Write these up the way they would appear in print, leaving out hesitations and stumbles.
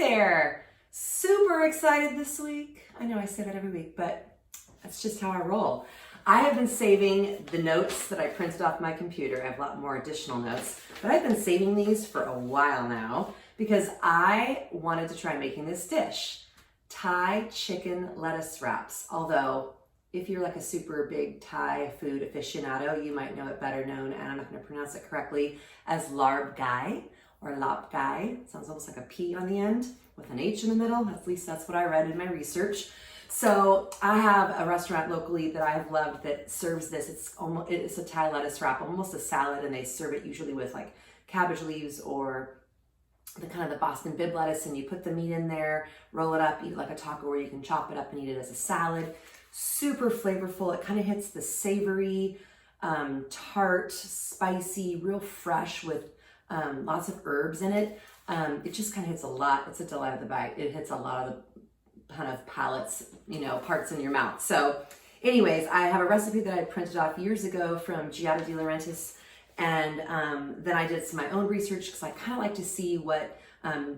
there! Super excited this week. I know I say that every week, but that's just how I roll. I have been saving the notes that I printed off my computer. I have a lot more additional notes, but I've been saving these for a while now because I wanted to try making this dish, Thai chicken lettuce wraps. Although, if you're like a super big Thai food aficionado, you might know it better known, and I'm not going to pronounce it correctly, as larb gai or lap gai. Sounds almost like a P on the end with an H in the middle. At least that's what I read in my research. So I have a restaurant locally that I have loved that serves this. It's a Thai lettuce wrap, almost a salad, and they serve it usually with like cabbage leaves or the Boston Bibb lettuce, and you put the meat in there, roll it up, eat it like a taco, or you can chop it up and eat it as a salad. Super flavorful. It kind of hits the savory, tart, spicy, real fresh with lots of herbs in it. It just kind of hits a lot. It's a delight of the bite. It hits a lot of the kind of palates, parts in your mouth. So anyways, I have a recipe that I printed off years ago from Giada De Laurentiis, and then I did my own research because I kind of like to see what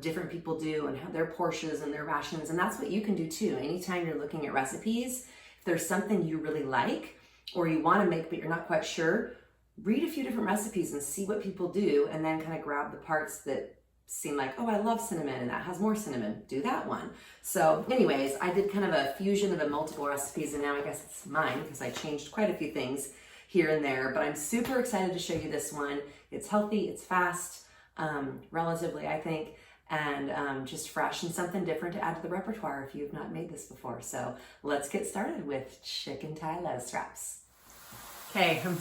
different people do and how their portions and their rations, and that's what you can do too. Anytime you're looking at recipes, if there's something you really like or you want to make but you're not quite sure, read a few different recipes and see what people do, and then kind of grab the parts that seem like, oh, I love cinnamon and that has more cinnamon, do that one. So anyways, I did kind of a fusion of the multiple recipes, and now I guess it's mine because I changed quite a few things here and there, but I'm super excited to show you this one. It's healthy, it's fast, relatively, I think, and just fresh and something different to add to the repertoire if you've not made this before. So let's get started with chicken Thai lettuce wraps. Okay, I'm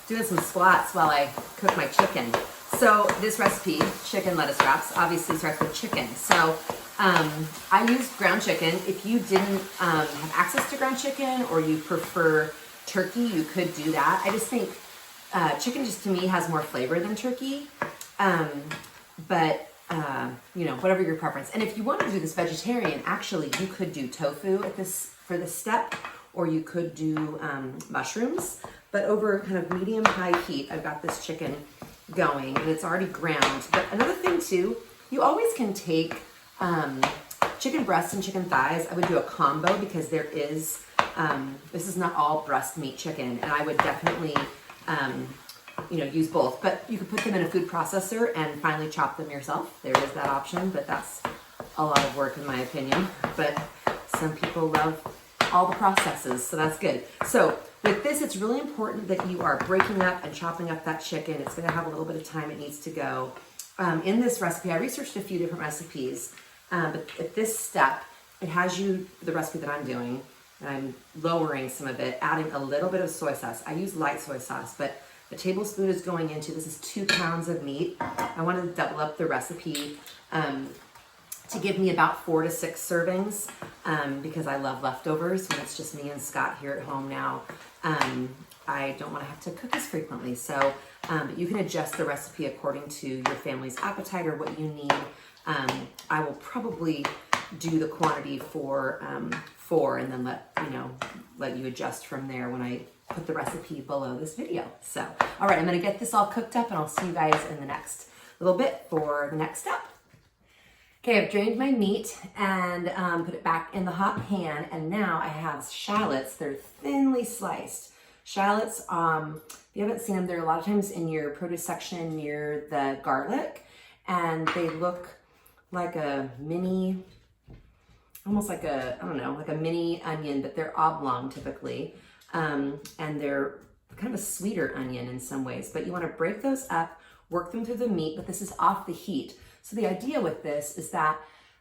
doing some squats while I cook my chicken. So this recipe, chicken lettuce wraps, obviously starts with chicken. So I used ground chicken. If you didn't have access to ground chicken or you prefer turkey, you could do that. I just think chicken just to me has more flavor than turkey. But whatever your preference. And if you want to do this vegetarian, actually you could do tofu for this step, or you could do mushrooms. But over kind of medium-high heat, I've got this chicken going, and it's already ground. But another thing too, you always can take chicken breasts and chicken thighs. I would do a combo because there is, this is not all breast meat chicken, and I would definitely, use both. But you could put them in a food processor and finally chop them yourself. There is that option, but that's a lot of work in my opinion. But some people love all the processes, so that's good. So with this, it's really important that you are breaking up and chopping up that chicken. It's gonna have a little bit of time it needs to go. In this recipe, I researched a few different recipes, but at this step, it has the recipe that I'm doing, and I'm lowering some of it, adding a little bit of soy sauce. I use light soy sauce, but a tablespoon is going into, this is 2 pounds of meat. I wanted to double up the recipe to give me about 4 to 6 servings because I love leftovers. When it's just me and Scott here at home now, I don't want to have to cook as frequently. So you can adjust the recipe according to your family's appetite or what you need. I will probably do the quantity for 4 and then let you adjust from there when I put the recipe below this video. So, all right, I'm gonna get this all cooked up and I'll see you guys in the next little bit for the next step. Okay, I've drained my meat and put it back in the hot pan, and now I have shallots. They're thinly sliced. Shallots, if you haven't seen them, they're a lot of times in your produce section near the garlic, and they look like a mini, almost like a, like a mini onion, but they're oblong typically, and they're kind of a sweeter onion in some ways, but you wanna break those up, work them through the meat, but this is off the heat. So the idea with this is that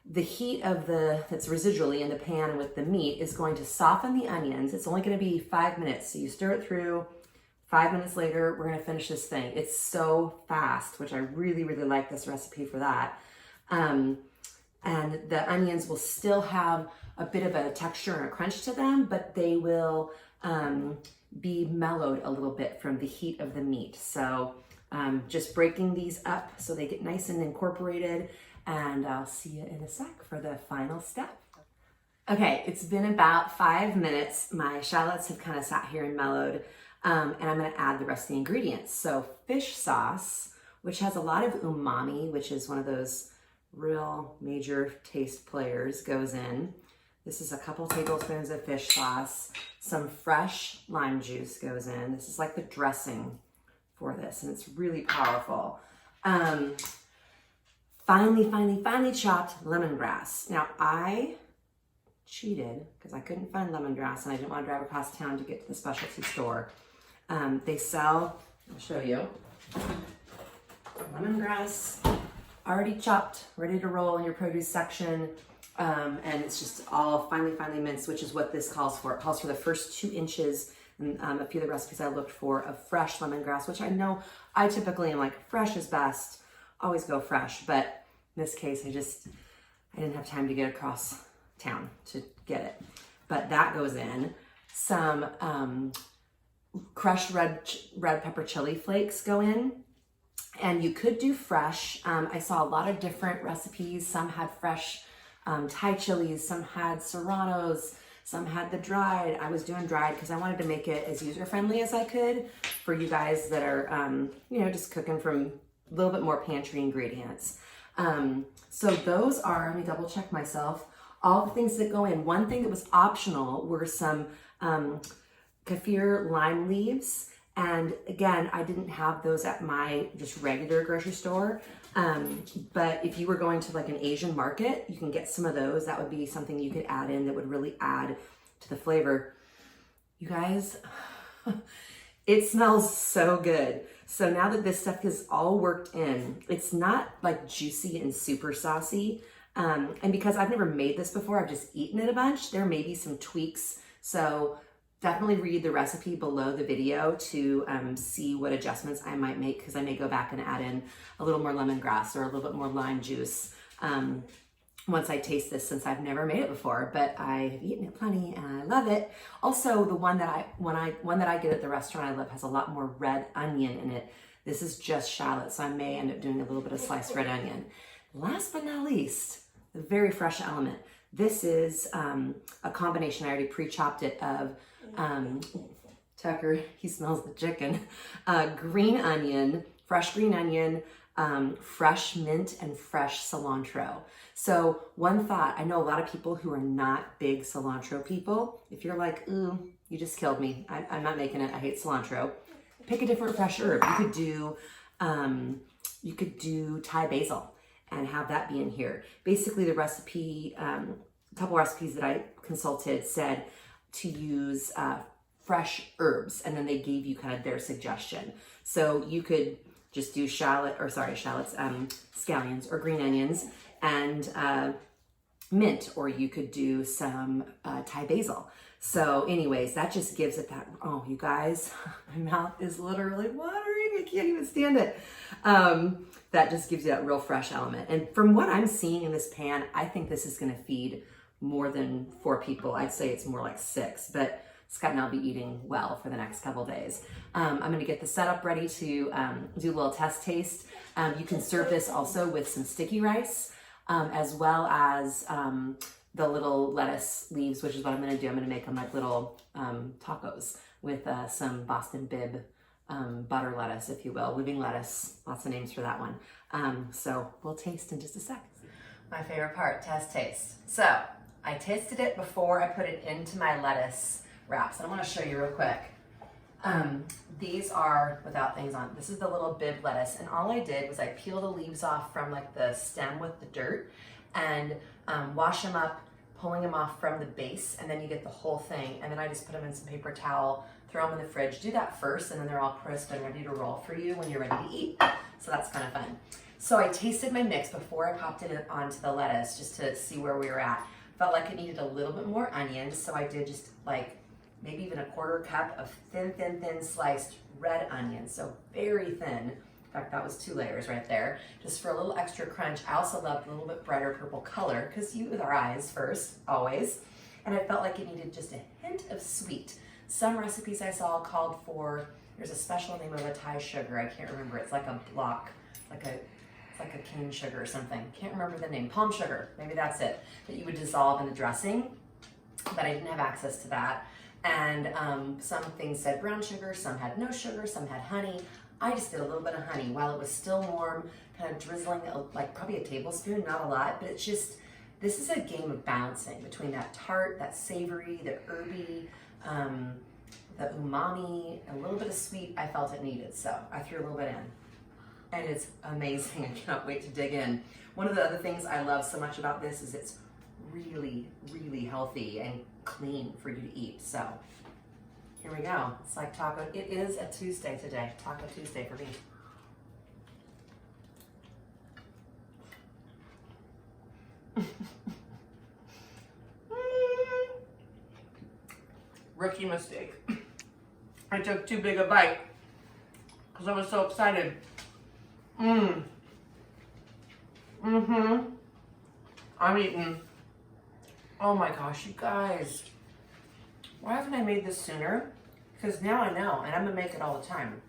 the heat that's residually in the pan with the meat is going to soften the onions. It's only going to be 5 minutes. So you stir it through, 5 minutes later, we're going to finish this thing. It's so fast, which I really, really like this recipe for that. And the onions will still have a bit of a texture and a crunch to them, but they will be mellowed a little bit from the heat of the meat. So just breaking these up so they get nice and incorporated, and I'll see you in a sec for the final step. Okay, it's been about 5 minutes. My shallots have kind of sat here and mellowed, and I'm gonna add the rest of the ingredients. So fish sauce, which has a lot of umami, which is one of those real major taste players goes in. This is a couple tablespoons of fish sauce. Some fresh lime juice goes in. This is like the dressing for this, and it's really powerful. Finely chopped lemongrass. Now I cheated because I couldn't find lemongrass and I didn't want to drive across town to get to the specialty store. They sell, I'll show you, lemongrass already chopped, ready to roll in your produce section. And it's just all finely minced, which is what this calls for. It calls for the first 2 inches, and a few of the recipes I looked for of fresh lemongrass, which I know I typically am like fresh is best, always go fresh. But in this case, I didn't have time to get across town to get it. But that goes in. Some crushed red pepper chili flakes go in. And you could do fresh. I saw a lot of different recipes. Some had fresh Thai chilies, some had serranos, some had the dried. I was doing dried because I wanted to make it as user-friendly as I could for you guys that are, just cooking from a little bit more pantry ingredients. So those are, let me double check myself, all the things that go in. One thing that was optional were some kaffir lime leaves. And again, I didn't have those at my just regular grocery store. But if you were going to like an Asian market, you can get some of those. That would be something you could add in that would really add to the flavor. You guys, it smells so good. So now that this stuff is all worked in, it's not like juicy and super saucy. And because I've never made this before, I've just eaten it a bunch, there may be some tweaks. So definitely read the recipe below the video to see what adjustments I might make, because I may go back and add in a little more lemongrass or a little bit more lime juice once I taste this, since I've never made it before, but I have eaten it plenty and I love it. Also, the one that I get at the restaurant I love has a lot more red onion in it. This is just shallots, so I may end up doing a little bit of sliced red onion. Last but not least, the very fresh element. This is a combination, I already pre-chopped it, of Tucker, he smells the chicken, green onion, fresh green onion, fresh mint, and fresh cilantro. So one thought, I know a lot of people who are not big cilantro people. If you're like, ooh, you just killed me, I'm not making it, I hate cilantro, pick a different fresh herb. You could do Thai basil and have that be in here. Basically the recipe, a couple recipes that I consulted said to use fresh herbs, and then they gave you kind of their suggestion. So you could just do scallions or green onions and mint, or you could do some Thai basil. So anyways, that just gives it that, oh, you guys, my mouth is literally watering. I can't even stand it. That just gives you that real fresh element. And from what I'm seeing in this pan, I think this is gonna feed more than 4 people. I'd say it's more like 6, but Scott and I'll be eating well for the next couple days. I'm gonna get the setup ready to do a little test taste. You can serve this also with some sticky rice, as well as the little lettuce leaves, which is what I'm gonna do. I'm gonna make them like little tacos with some Boston Bibb butter lettuce, if you will, living lettuce, lots of names for that one. So we'll taste in just a sec. My favorite part, test taste. So I tasted it before I put it into my lettuce wraps. And I want to show you real quick. These are without things on. This is the little Bibb lettuce. And all I did was I peeled the leaves off from like the stem with the dirt and wash them up, pulling them off from the base. And then you get the whole thing. And then I just put them in some paper towel, throw them in the fridge. Do that first, and then they're all crisp and ready to roll for you when you're ready to eat. So that's kind of fun. So I tasted my mix before I popped it onto the lettuce just to see where we were at. Felt like it needed a little bit more onions, so I did just like maybe even a 1/4 cup of thin sliced red onions, so very thin. In fact, that was 2 layers right there, just for a little extra crunch. I also loved a little bit brighter purple color, because you with our eyes first, always. And I felt like it needed just a hint of sweet. Some recipes I saw called for, there's a special name of a Thai sugar, I can't remember, it's like a block, it's like a cane sugar or something. Can't remember the name. Palm sugar, maybe that's it, that you would dissolve in the dressing, but I didn't have access to that. And some things said brown sugar, some had no sugar, some had honey. I just did a little bit of honey while it was still warm, kind of drizzling like probably a tablespoon, not a lot, but it's just, this is a game of balancing between that tart, that savory, the herby, the umami, a little bit of sweet I felt it needed, so I threw a little bit in. And it's amazing. I cannot wait to dig in. One of the other things I love so much about this is it's really, really healthy and clean for you to eat. So here we go. It's like taco. It is a Tuesday today. Taco Tuesday for me. Rookie mistake. I took too big a bite because I was so excited. I'm eating. Oh my gosh, you guys. Why haven't I made this sooner? Because now I know, and I'm gonna make it all the time.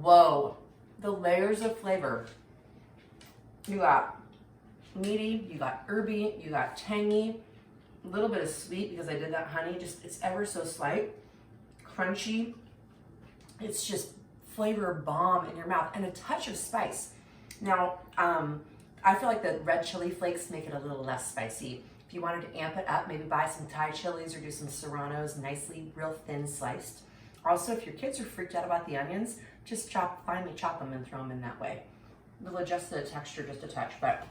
Whoa, the layers of flavor. You got meaty, you got herby, you got tangy, a little bit of sweet because I did that honey, just it's ever so slight, crunchy. It's just flavor bomb in your mouth and a touch of spice. Now, I feel like the red chili flakes make it a little less spicy. If you wanted to amp it up, maybe buy some Thai chilies or do some serranos, nicely real thin sliced. Also, if your kids are freaked out about the onions, just finely chop them and throw them in that way. It'll adjust the texture just a touch, but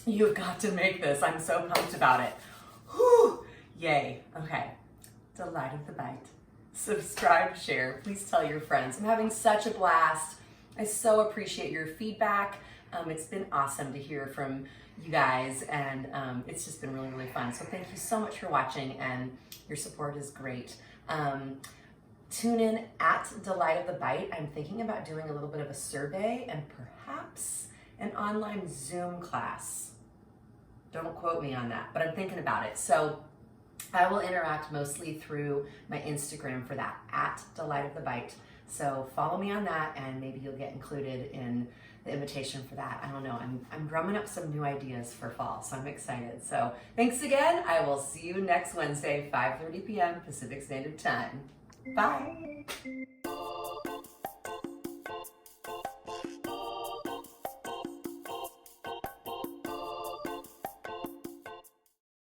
you've got to make this. I'm so pumped about it. Whew, yay. Okay, delight of the bite. Subscribe, share, please tell your friends. I'm having such a blast. I so appreciate your feedback. It's been awesome to hear from you guys, and it's just been really, really fun. So thank you so much for watching, and your support is great. Tune in at Delight of the Bite. I'm thinking about doing a little bit of a survey and perhaps an online Zoom class. Don't quote me on that, but I'm thinking about it. So I will interact mostly through my Instagram for that, at Delight of the Bite. So follow me on that, and maybe you'll get included in the invitation for that. I don't know, I'm drumming up some new ideas for fall, so I'm excited. So thanks again. I will see you next Wednesday, 5:30 p.m. Pacific Standard Time. Bye.